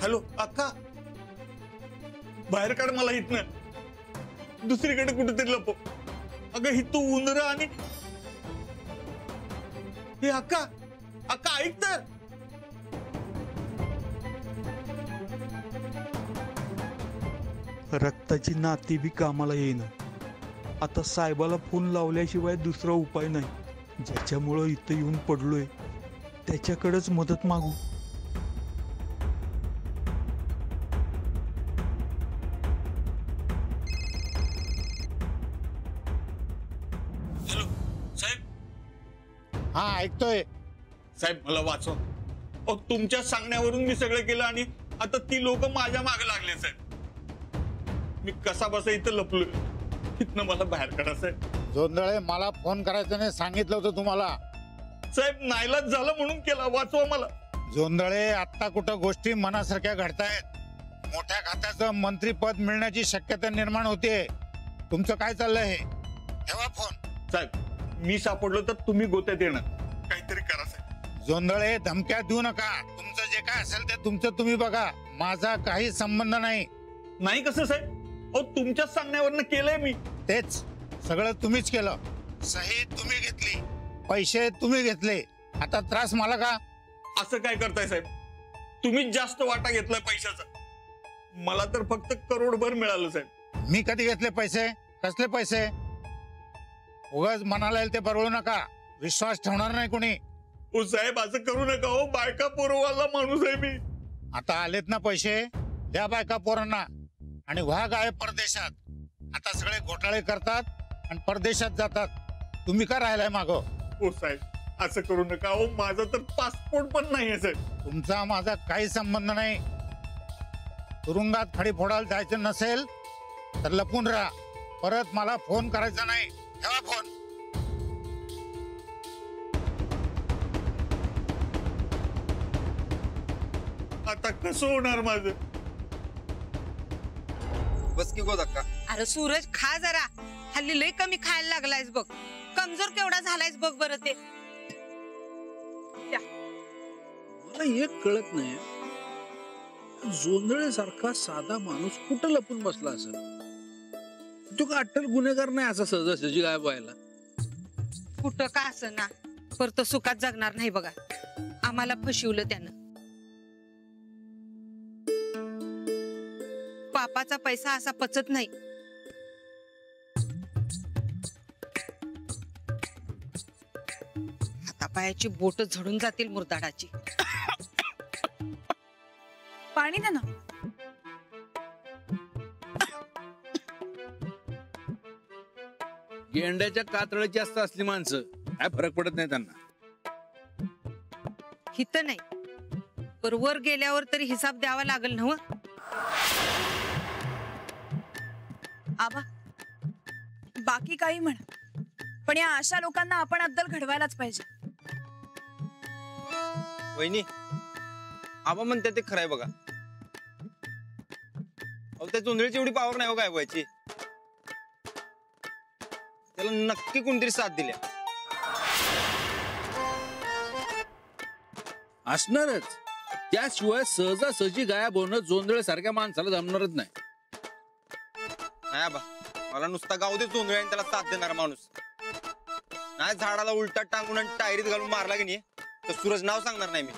Hello अक्का, बाहेर काढ मला इथनं, दुसरीकडे कुठेतरी लपव. अगं ही तू उंदर आणि हे अक्का, अक्का ऐक तर. रक्ताची नाती बी कामाला येईना. आता साहेबाला फोन लावल्याशिवाय दुसरा उपाय नाही. ज्याच्यामुळं इथं येऊन पडलोय त्याच्याकडेच मदत मागू. हॅलो साहेब. हा ऐकतोय साहेब मला वाचवा. अहो तुमच्या सांगण्यावरून मी सगळं केलं आणि आता ती लोक माझ्या मागे लागले साहेब. मी कसा बसा इथं लपलोय, इथनं मला बाहेर काढा साहेब. जोंधळे, मला फोन करायचं नाही सांगितलं होतं तुम्हाला. साहेब नाईलाज झालं म्हणून केला, वाचवा मला. जोंधळे, आता कुठं गोष्टी मनासारख्या घडतायत. मोठ्या खात्याचं मंत्रीपद मिळण्याची शक्यता निर्माण होते. तुमचं काय चाललंय हे? ठेवा फोन. साहेब मी सापडलो तर तुम्ही गोत्यात येणार, काहीतरी करा साहेब. जोंधळे, धमक्या देऊ नका. तुमचं जे काय असेल ते तुमचं तुम्ही बघा, माझा काही संबंध नाही. नाही कसं साहेब? अहो तुमच्याच सांगण्यावरनं केलंय मी. तेच सगळं तुम्हीच केलं. सही तुम्ही घेतली, पैसे तुम्ही घेतले. आता त्रास मला का? असं काय करताय साहेब? तुम्हीच जास्त वाटा घेतलाय पैशाचा. मला तर फक्त करोडभर मिळालं साहेब. मी कधी घेतले पैसे? कसले पैसे? उगाच मनाला येईल ते बरवू नका. विश्वास ठेवणार नाही कोणी. ओ साहेब असं करू नका. हो बायका पोरवाला माणूस आहे मी. आता आलेत ना पैसे, द्या बायका पोरांना आणि व्हा गायब परदेशात. आता सगळे घोटाळे करतात आणि परदेशात जातात. तुम्ही का राहिलाय मागं? ओ साहेब असं करू नका. हो माझा तर पासपोर्ट पण नाहीये साहेब. तुमचा माझा काही संबंध नाही. तुरुंगात खडी फोडायला जायचं नसेल तर लपून राहा. परत मला फोन करायचा नाही. ठेवा फोन. आता कसं होणार माझं? बस की गोदक्का. अरे सूरज, खा जरा. हल्ली लय कमी खायला लागलायस बघ. कमजोर केवढा झालायस बघ बरं ते. मला एक कळत नाही, जोंधळे सारखा साधा माणूस कुठं लपून बसला असेल? तो का अट्टल गुन्हेगार नाही असा सहजासहजी गायब व्हायला? कुठं का असं ना, परत सुखात जगणार नाही बघा. आम्हाला फसवलं त्यानं. पापाचा पैसा असा पचत नाही. हातापायाची बोट झडून जातील मुरदाडाची. पाणी दे ना. गेंड्याच्या कातळाची असता असली माणसं काय फरक पडत नाही त्यांना. हित नाही, पर वर गेल्यावर तरी हिसाब द्यावा लागल नव्ह. आबा, बाकी काही म्हण, पण या अशा लोकांना आपण अद्दल घडवायलाच पाहिजे. वहिनी, आबा म्हणते ते खरंय बघा. अहो त्या जोंधळीची एवढी पावर नाही हो गायब व्हायची. त्याला नक्की कोणतरी साथ दिल्या असणारच. त्याशिवाय सहजासहजी गायब होणं जोंधळे सारख्या माणसाला जमणारच नाही. नाही आबा, मला नुसता गाव दे जोंधळी आणि त्याला साथ देणारा माणूस. नाही झाडाला उलटा टांगून आणि टायरीत घालून मारला की नाही तर सूरज नाव सांगणार नाही मी.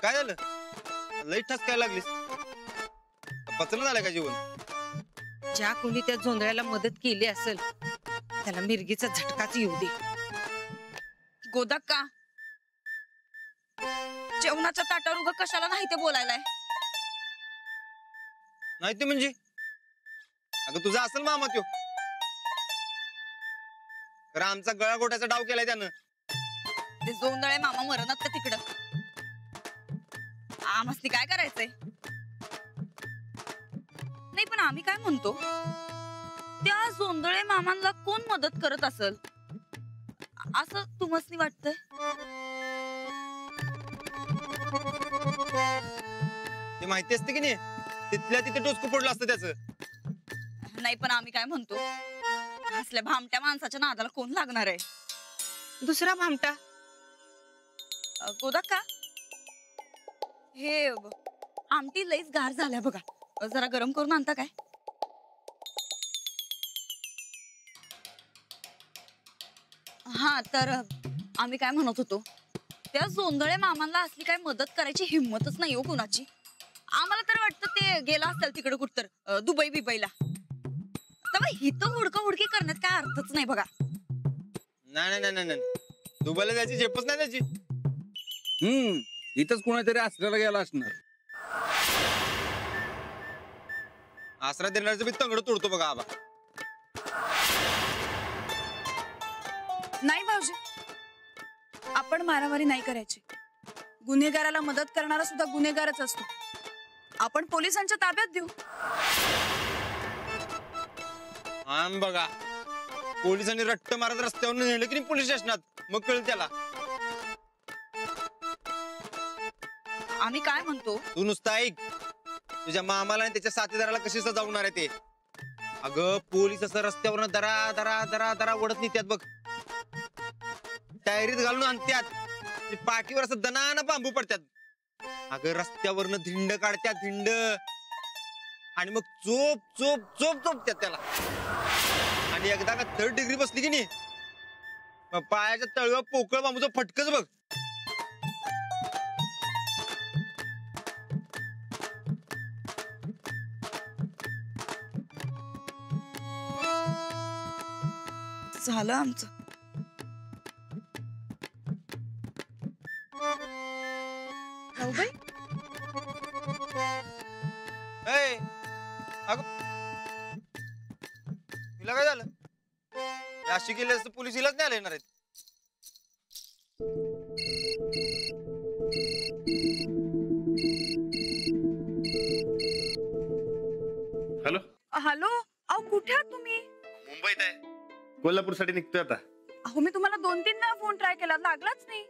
काय झालं? लई ठसकायला लागलीस. पचन झालं का जीवन? ज्या कोणी त्या जोंधळ्याला मदत केली असेल त्याला मिरगीचा झटकाच येऊ दे. गोदक्का, जेवणाच्या ताटावर उगा कशाला नाही ते बोलायलाय? नाही ते म्हणजे अगं तुझा असेल मामा त्यो. तर आमचा गळा गोट्याचा डाव केलाय त्यानं. ते जोंधळे मामा मरणात का तिकडं? आम्हाला काय करायचंय? नाही पण आम्ही काय म्हणतो, त्या जोंधळे मामांना कोण मदत करत असेल असं तुम्हाला वाटतंय? ते माहिती असते की नाही, तिथल्या तिथे डोसकं पडलं असतं त्याचं. नाही पण आम्ही काय म्हणतो, असल्या भामट्या माणसाच्या नादाला कोण लागणार आहे? दुसरा भामटा. गोदक्का, हे आमटी लईच गार झाल्या बघा, जरा गरम करून आणता काय? हा तर आम्ही काय म्हणत होतो, त्या जोंधळे मामांना असली काय मदत करायची हिंमतच नाही हो कुणाची. आम्हाला तर वाटतं ते गेला असेल तिकडे कुठतर दुबई बिबईला. तर हिथं हुडका हुडकी करण्यात काय अर्थच नाही बघा. नाही नाही नाही नाही, दुबईला जायची झेपच नाही त्याची. इथंच कोणातरी आश्रयाला गेला असणार. आसरा देण्याचं मी तंगड तोडतो बघा आबा. नाही भाऊजी, आपण मारामारी नाही करायची. गुन्हेगाराला मदत करणारा सुद्धा गुन्हेगारच असतो. आपण पोलिसांच्या ताब्यात देऊ. आम बघा, पोलिसांनी रट्ट मारत रस्त्यावर नेलं की नाही पोलीस स्टेशनात, मग कळलं त्याला. आम्ही काय म्हणतो, तू नुसतं ऐक. तुझ्या मामाला आणि त्याच्या साथीदाराला कशी सजावणार आहे ते. अगं पोलीस असं रस्त्यावर दरा दरा दरा दरा ओढत नेत्यात बघ, टायरीत घालून आणत्यात, पाठीवर असं दनानं बांबू पडतात. अगं रस्त्यावरनं धिंड काढत्यात, धिंड, आणि मग चोप चोप चोप चोपत्यात त्याला. आणि एकदा का 3rd डिग्री बसली की नाही, मग पायाच्या तळव्यावर पोकळ बांबूचं फटकच बघ. झालं आमचं. भाऊबाई, ए, अगं हिला काय झालं? अशी गेली असतं पोलीस हिलाच न्यायला येणार आहेत. हॅलो. हॅलो. अहो कुठे आहात तुम्ही? मुंबईत आहे, कोल्हापूरसाठी निघतोय आता. अहो मी तुम्हाला 2-3 वेळा फोन ट्राय केला, लागलाच नाही.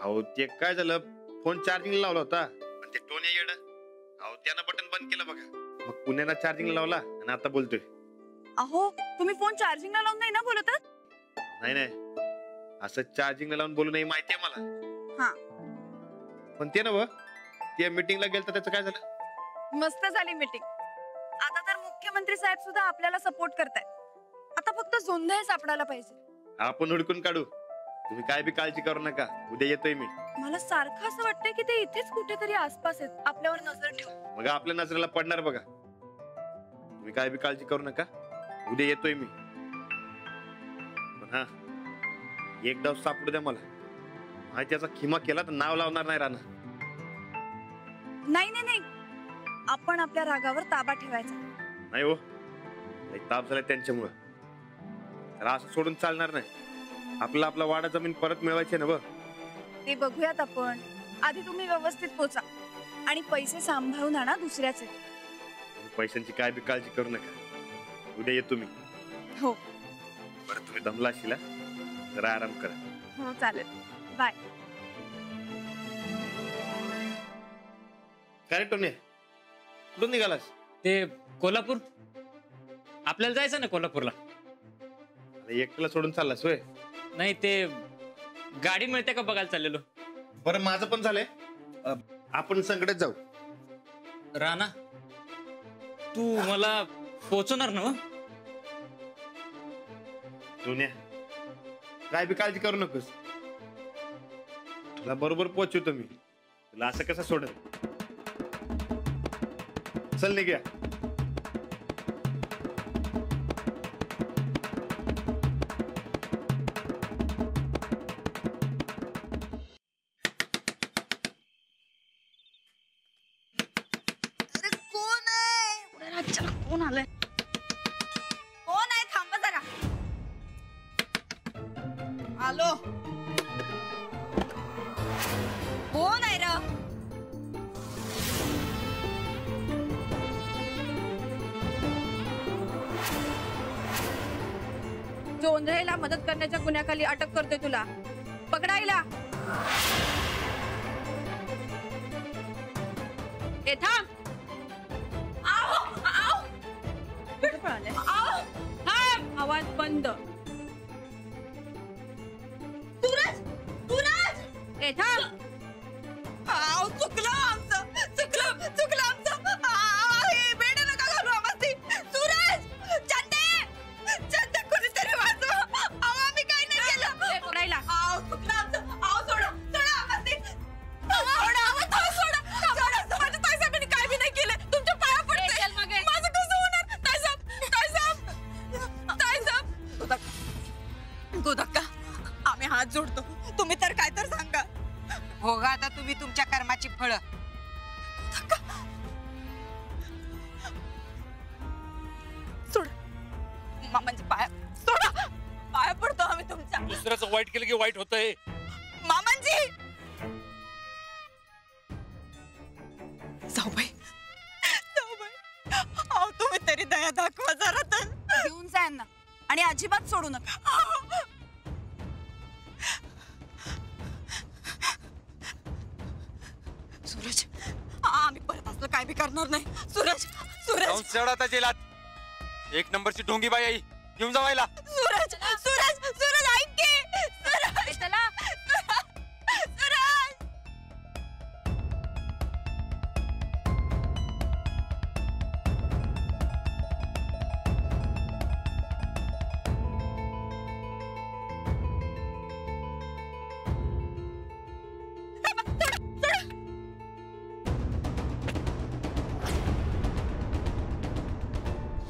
अहो ते काय झालं, फोन चार्जिंगला लावला होता पण ते टोन येड, अहो त्यानं बटन बंद केलं बघा. मग पुण्याला चार्जिंगला लावला आणि आता बोलतोय. अहो तुम्ही फोन चार्जिंगला लावून नाही ना बोलत आहात? नाही नाही, असं चार्जिंगला लावून बोलू नाही, माहितीये मला. हा. पण ते ना ते मीटिंगला गेलं तर त्याचं काय झालं? मस्त झाली मीटिंग. आता तर मुख्यमंत्री साहेब सुद्धा आपल्याला सपोर्ट करतायत. आता फक्त जोंधळे सापडायला पाहिजे. आपण हुडकून काढू, तुम्ही काय बी काळजी करू नका, उद्या येतोय मी. मला सारखं असं वाटतंय की ते इथेच कुठेतरी आसपास आहेत, आपल्यावर नजर ठेवून. मग आपल्या नजरेला पडणार बघा. तुम्ही काय बी काळजी करू नका, उद्या येतोय मी. पण हा, एक डाव सापडू द्या मला, माहिती त्याचा खिमा केला तर नाव लावणार नाही राहणार. नाही नाही नाही, आपण आपल्या रागावर ताबा ठेवायचा. नाही हो, ताप झाला त्यांच्यामुळं, तर असं सोडून चालणार नाही. आपला वाडा जमीन परत मिळवायची ना. ते बघूयात आपण. आधी तुम्ही व्यवस्थित पोचा आणि पैसे सांभाळून आणा दुसऱ्याचे. पैशांची काय बी काळजी करू नका, उद्या येतो मी. हो. बरं तुम्ही दमला असशील, जरा आराम करा. हो चालेल, बाय. काय रे टोने, कुठून निघालास? ते कोल्हापूर, आपल्याला जायचं ना कोल्हापूरला. एकट्याला सोडून चाललास होय? नाही, ते गाडी मिळते का बघायला चाललेलो. बरं माझं पण झालंय, आपण संकटात जाऊ. राणा, तू मला पोचवणार ना? टोन्या, काय बी काळजी करू नकोस, तुला बरोबर पोहोचवतो मी. तुला असं कसं सोडत. चल निघूया. कोण आलंय? कोण आहे? थांबा जरा. आलो. कोण आहे र? जोंधळेला मदत करण्याच्या गुन्ह्याखाली अटक करते तुला. पकडायला. ए थांब. आवाज बंद. सूरज, सूरज. ए थांब. चुकलं आमचं. भोगा आता तुम्ही तुमच्या कर्माची फळं. सोड मामांचे पाय सोडा, पाया पडतो आम्ही तुमच्या. दुसऱ्याचं वाईट केलं की वाईट होतंय. मामांजी जाऊ बाई, अहो तुम्ही तरी दया दाखवा जरा तर. घेऊन जा यांना आणि अजिबात सोडू नका. सूरज, आम्ही परत असलं काय बी करणार नाही. सूरज, सूरज चढ आता जेलात. एक नंबरची ढोंगी बाई आई, घेऊन जावायला. सूरज, सूरज, सूरज ऐक की. सूरज चला. सूरज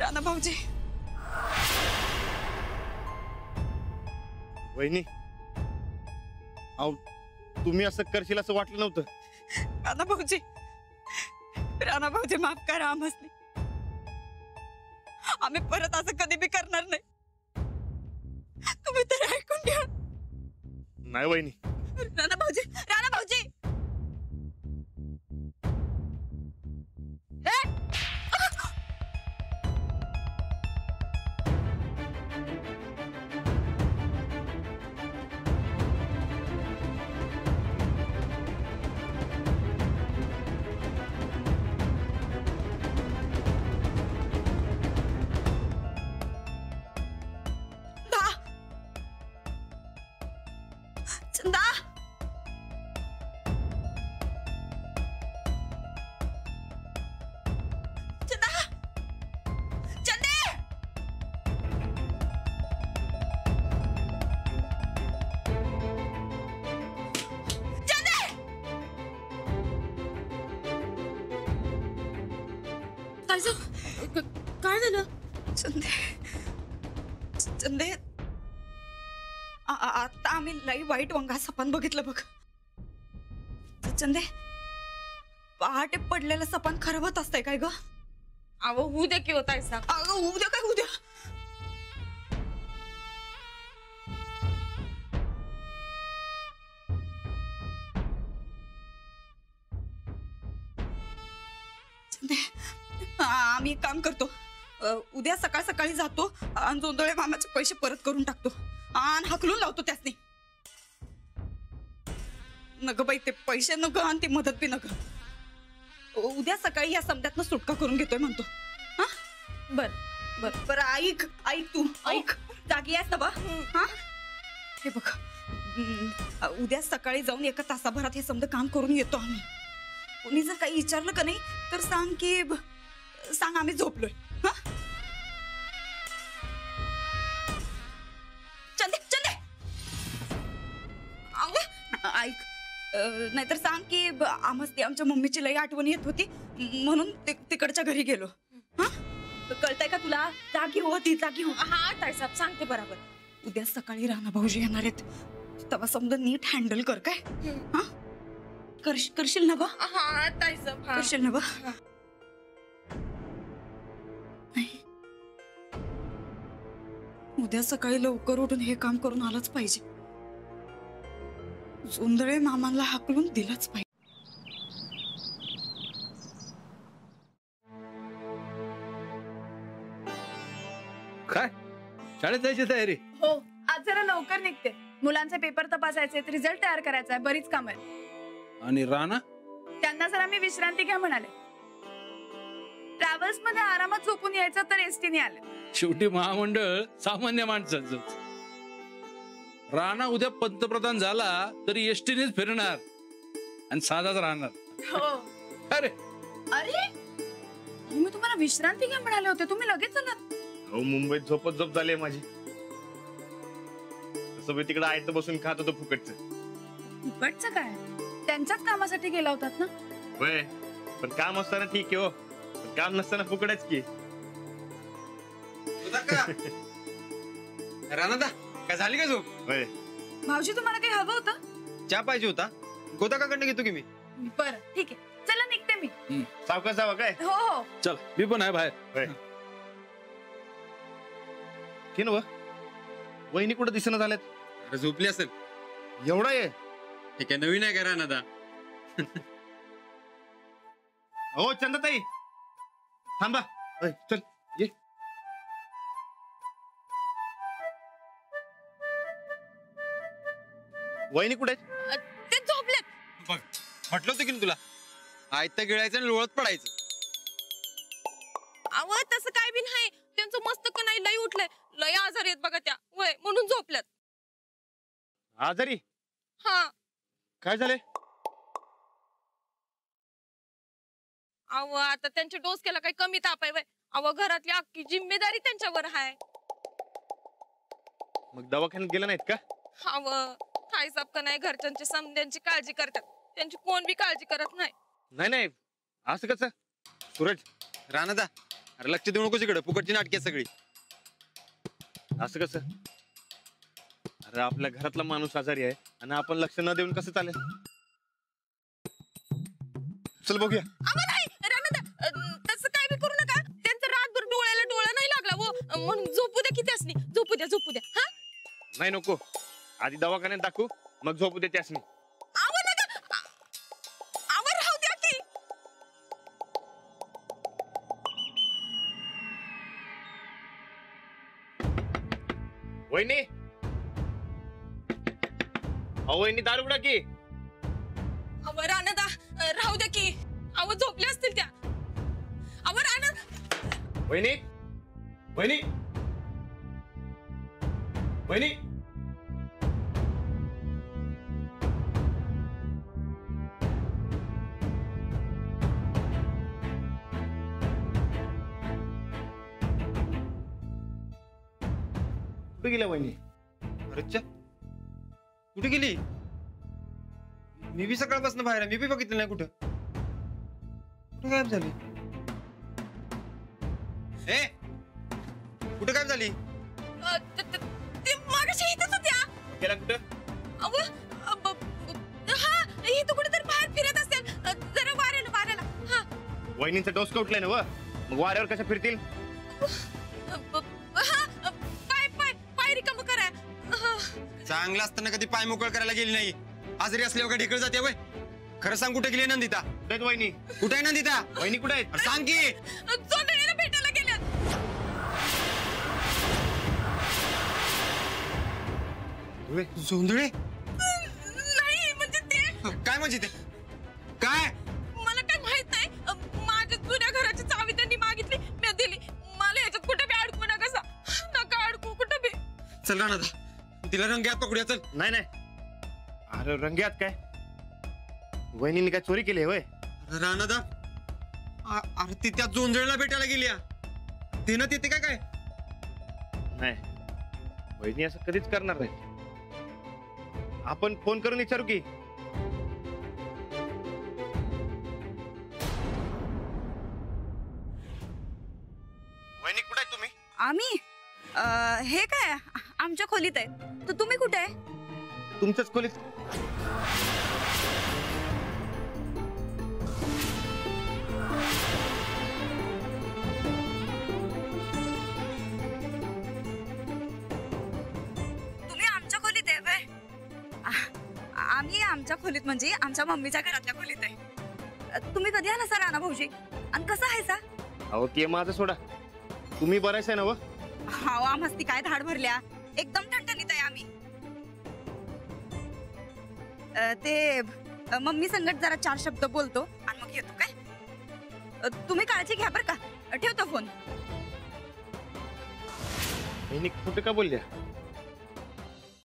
राणा भाऊजी. वहिनी, अहो तुम्ही असं करशील असं वाटलं नव्हतं. राणा भाऊजी, राणा भाऊजी माफ करा आम्हाला. आम्ही परत असं कधी बी करणार नाही. तुम्ही तर ऐकून घ्या. नाही वहिनी, राणा भाऊजी, राणा भाऊजी. चंदा, चंदा, चंदे. चंदे, काय झालं? चंदे, चंदे, आता आम्ही लई वाईट वंगा सपन बघितलं बघ. चंदे, पहाटे पडलेलं सपन खरं होत असतंय काय ग? अहो होऊ दे की होताय सा. अगं उद्या काय उद्या. चंदे, आम्ही एक काम करतो. उद्या सकाळ सकाळी जातो आणि जोंधळे मामाचे पैसे परत करून टाकतो आणि हकलून लावतो त्यासनी. नग बाई, ते पैसे नग आणि ती मदत बी नग. उद्या सकाळी या समद्यातनं सुटका करून घेतोय म्हणतो. हा बर बर बर. ऐक ऐक, तू ऐक, जागी आहेस ना बा? हा हे बघ, उद्या सकाळी जाऊन एका तासाभरात हे समद काम करून येतो आम्ही. कोणी जर काही विचारलं का नाही तर सांग की सांग आम्ही झोपलोय. हा चंदे, चंदे ऐक, नाहीतर सांग की आम्हाला आमच्या मम्मीची लई आठवण येत होती म्हणून तिकडच्या घरी गेलो. हा कळतंय का तुला? जागी हो, ती जागी हो. हा ताईसाहेब सांगते बरोबर. उद्या सकाळी राणा भाऊजी येणार आहेत, तेव्हा समजा नीट हँडल कर काय. हा करशील ना बा? हा ताईसाहेब करशील ना बा? उद्या सकाळी लवकर उठून हे काम करून आलंच पाहिजे. जोंधळे मामांना हाकलून दिलंच पाहिजे. काय शाळेत जायची तयारी? हो, आज जरा लवकर निघते. मुलांचे पेपर तपासायचे, रिझल्ट तयार करायचा आहे, बरीच काम आहे. आणि राणा? त्यांना जरा मी विश्रांती घ्या म्हणाले. ट्रॅव्हल्स मध्ये आरामात झोपून यायचं तर एसटीने आले. शेवटी महामंडळ सामान्य माणसाचं. राणा उद्या पंतप्रधान झाला तरी एसटीनेच फिरणार आणि साधाच राहणार. हो. अरे अरे मी तुम्हाला विश्रांती घ्या म्हणाले होते, तुम्ही लगेच आलात. अहो मुंबईत झोपत झोप झाली माझी. तसं तिकडे आयत बसून खात होतो फुकटचं. फुकटचं काय? त्यांच्याच कामासाठी गेला होतात ना? होय, पण काम असताना ठीक आहे हो, पण काम नसताना फुकटच की. राणा दा, काय झाली का झोप? होय. भाऊजी तुम्हाला काही हवं होतं? चहा पाहिजे होता. गोदाकाकडनं घेतो की मी. बरं ठीक आहे, चला निघते मी. सावकाश जावा काय. हो हो. चल मी पण आहे बाहेर. की ना वहिनी कुठं दिसणं झाल्यात? अरे झोपली असेल. एवढा आहे? हे काय नवीन आहे का रानादा? हो चंदाताई थांबा. चल ये. वहिनी कुठे आहेत? ते झोपलेत. बघ म्हटलं होतं की ना तुला, आयतं गिळायचं आणि लोळत पडायचं. अव तसं काय बी नाही, त्यांचं मस्तक नाही लय उठलंय, लय आजारी आहेत बघा त्या, वय म्हणून झोपल्यात. आजारी? हा. काय झाले? अव आता त्यांच्या डोसक्याला काही कमी ताप आहे वय. अव घरातली अख्खी जिम्मेदारी त्यांच्यावर आहे. मग दवाखान्यात गेला नाहीत का? अव काय साप का नाही, घरच्यांची समद्यांची काळजी करतात, त्यांची कोण बी काळजी करत नाही. नाही नाही असं कसं? सूरज रानादा, अरे लक्ष देऊ नकोस इकडे, फुकटची नाटके सगळी. असं कसं? अरे आपल्या घरातला माणूस आजारी आहे आणि आपण लक्ष न देऊन कसं चालेल? चल बघूया. अव नाही रानदा, तसं काय बी करू नका. त्यांचं रातभर डोळ्याला डोळा नाही लागला वो, म्हणून झोपू द्या किती असली, झोपू द्या झोपू द्या. हा नाही नको, आधी दवाखान्यात दाखवू मग झोपू दे त्यासनी. अव नका, अव राहू द्या की. वहिनी, अहो वहिनी दार उघडा की. अव रानदा, राहू द्या की. अव झोपल्या असतील त्या. अव रानदा. वहिनी, वहिनी, वहिनी. कुठे गेल्या वहिनी? अरेच्या, कुठे गेली? मी बी सकाळपासून बाहेर आहे, मी बी बघितलं नाही. कुठं गायब झाली? ए कुठे गायब झाली? ते मागाशी इथंच होत्या. गेला कुठं? अव हा इथं कुठेतरी बाहेर फिरत असेल, जरा वाऱ्याला. हा वहिनींचा डोस उठलाय ना व, मग वाऱ्यावर कशा फिरतील? पाय रिकामं करा. चांगलं असताना कधी पाय मोकळ करायला गेली नाही, आजारी असल्यावर का ढेकळ जाते वय? खरं सांग, कुठे गेली नंदिता? कुठे आहेत वहिनी? कुठे आहे नंदिता? वहिनी कुठे आहेत? सांग की. जोंधळीला भेटायला गेल्यात. जोंधळे? नाही म्हणजे ते काय म्हणजे ते काय? मला काय माहित नाही. माझ्या जुन्या घराची चावी त्यांनी मागितली, मी दिली. मला याच्यात कुठे बी अडकू नका अडकू कुठे बी. चल राणा, तिला रंग्यात पकडूया. चल. नाही नाही, अरे रंग्यात काय? वहिनीने काय चोरी केली वय? राणादा, अरे ती त्या जोंधळीला भेटायला गेली. ते ना तिथे काय? नाही, वहिनी असं कधीच करणार नाही. आपण फोन करून विचारू की. वहिनी कुठे आहे तुम्ही? आम्ही हे काय आमच्या खोलीत आहे. तर तुम्ही कुठे आहे? तुमच्याच खोलीत. तुम्ही आमच्या खोलीत आहे व्हय? आम्ही आमच्या खोलीत म्हणजे आमच्या मम्मीच्या घरातल्या खोलीत आहे. तुम्ही कधी आला सर राणा भाऊजी? आणि कसं आहे सा? अहो ते माझं सोडा, तुम्ही बरायचं आहे ना व? हाव, आम्हाला ती काय धाड भरल्या, एकदम ठणठणीत आहे आम्ही. ते मम्मी संगत जरा 4 शब्द बोलतो आणि मग येतो. काय तुम्ही काळजी घ्या बरं का. ठेवतो फोन. वहिनी कुठे का बोलल्या?